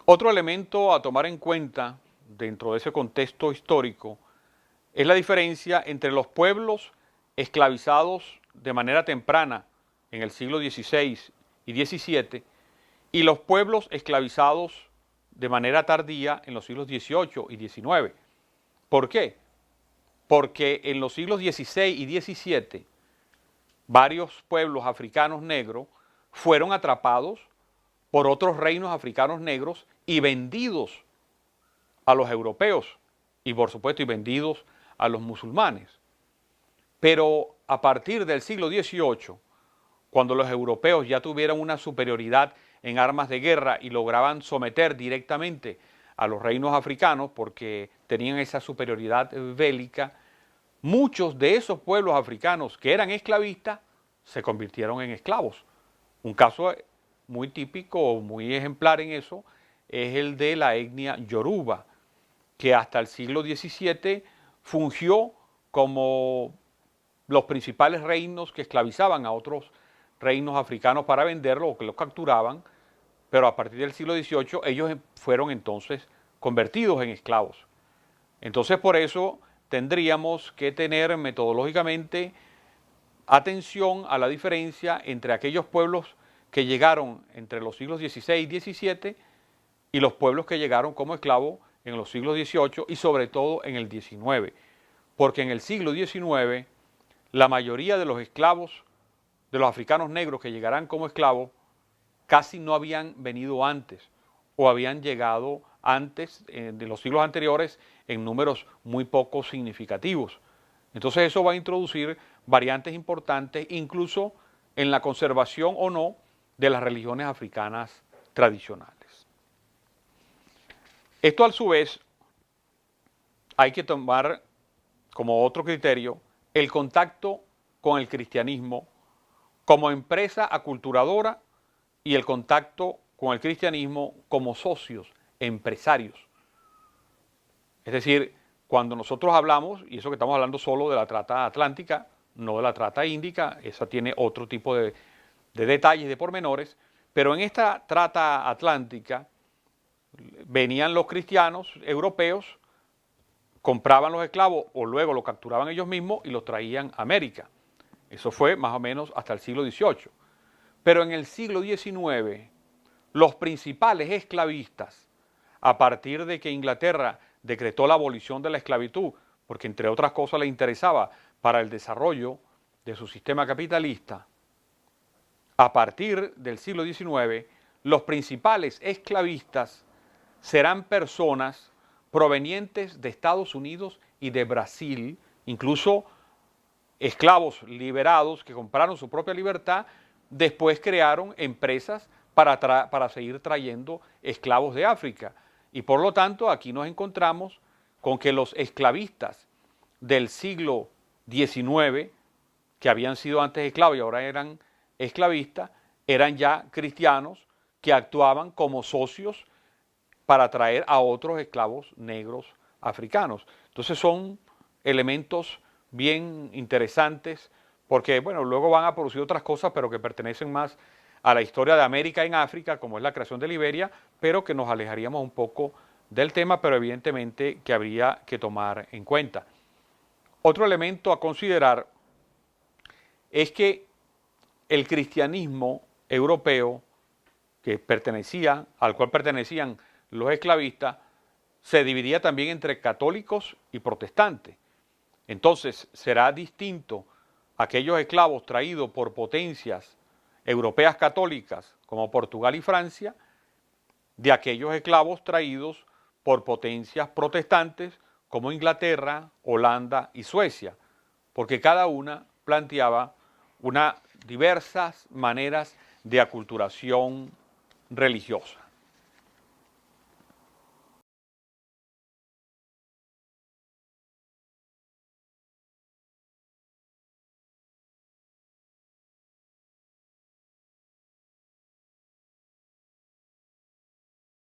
Otro elemento a tomar en cuenta dentro de ese contexto histórico es la diferencia entre los pueblos esclavizados de manera temprana en el siglo XVI y XVII y los pueblos esclavizados de manera tardía en los siglos XVIII y XIX. ¿Por qué? Porque en los siglos XVI y XVII varios pueblos africanos negros fueron atrapados por otros reinos africanos negros y vendidos a los europeos y por supuesto y vendidos a los musulmanes. Pero a partir del siglo XVIII, cuando los europeos ya tuvieron una superioridad en armas de guerra y lograban someter directamente a los reinos africanos porque tenían esa superioridad bélica, muchos de esos pueblos africanos que eran esclavistas se convirtieron en esclavos. Un caso muy típico, muy ejemplar en eso, es el de la etnia Yoruba, que hasta el siglo XVII fungió como los principales reinos que esclavizaban a otros reinos africanos para venderlos o que los capturaban, pero a partir del siglo XVIII ellos fueron entonces convertidos en esclavos. Entonces por eso tendríamos que tener metodológicamente atención a la diferencia entre aquellos pueblos que llegaron entre los siglos XVI y XVII y los pueblos que llegaron como esclavos en los siglos XVIII y sobre todo en el XIX, porque en el siglo XIX la mayoría de los esclavos, de los africanos negros que llegarán como esclavos, casi no habían venido antes o habían llegado antes de los siglos anteriores en números muy poco significativos. Entonces eso va a introducir variantes importantes incluso en la conservación o no de las religiones africanas tradicionales. Esto a su vez hay que tomar como otro criterio el contacto con el cristianismo como empresa aculturadora y el contacto con el cristianismo como socios, empresarios. Es decir, cuando nosotros hablamos, y eso que estamos hablando solo de la trata atlántica, no de la trata índica, esa tiene otro tipo de detalles, de pormenores, pero en esta trata atlántica venían los cristianos europeos, compraban los esclavos o luego los capturaban ellos mismos y los traían a América. Eso fue más o menos hasta el siglo XVIII. Pero en el siglo XIX, los principales esclavistas, a partir de que Inglaterra decretó la abolición de la esclavitud, porque entre otras cosas le interesaba para el desarrollo de su sistema capitalista, a partir del siglo XIX, los principales esclavistas serán personas provenientes de Estados Unidos y de Brasil, incluso esclavos liberados que compraron su propia libertad, después crearon empresas para seguir trayendo esclavos de África. Y por lo tanto aquí nos encontramos con que los esclavistas del siglo XIX, que habían sido antes esclavos y ahora eran esclavistas, eran ya cristianos que actuaban como socios para traer a otros esclavos negros africanos. Entonces son elementos bien interesantes porque, bueno, luego van a producir otras cosas, pero que pertenecen más a la historia de América en África, como es la creación de Liberia, pero que nos alejaríamos un poco del tema, pero evidentemente que habría que tomar en cuenta. Otro elemento a considerar es que el cristianismo europeo al cual pertenecían los esclavistas, se dividía también entre católicos y protestantes. Entonces será distinto aquellos esclavos traídos por potencias europeas católicas como Portugal y Francia, de aquellos esclavos traídos por potencias protestantes como Inglaterra, Holanda y Suecia, porque cada una planteaba diversas maneras de aculturación religiosa.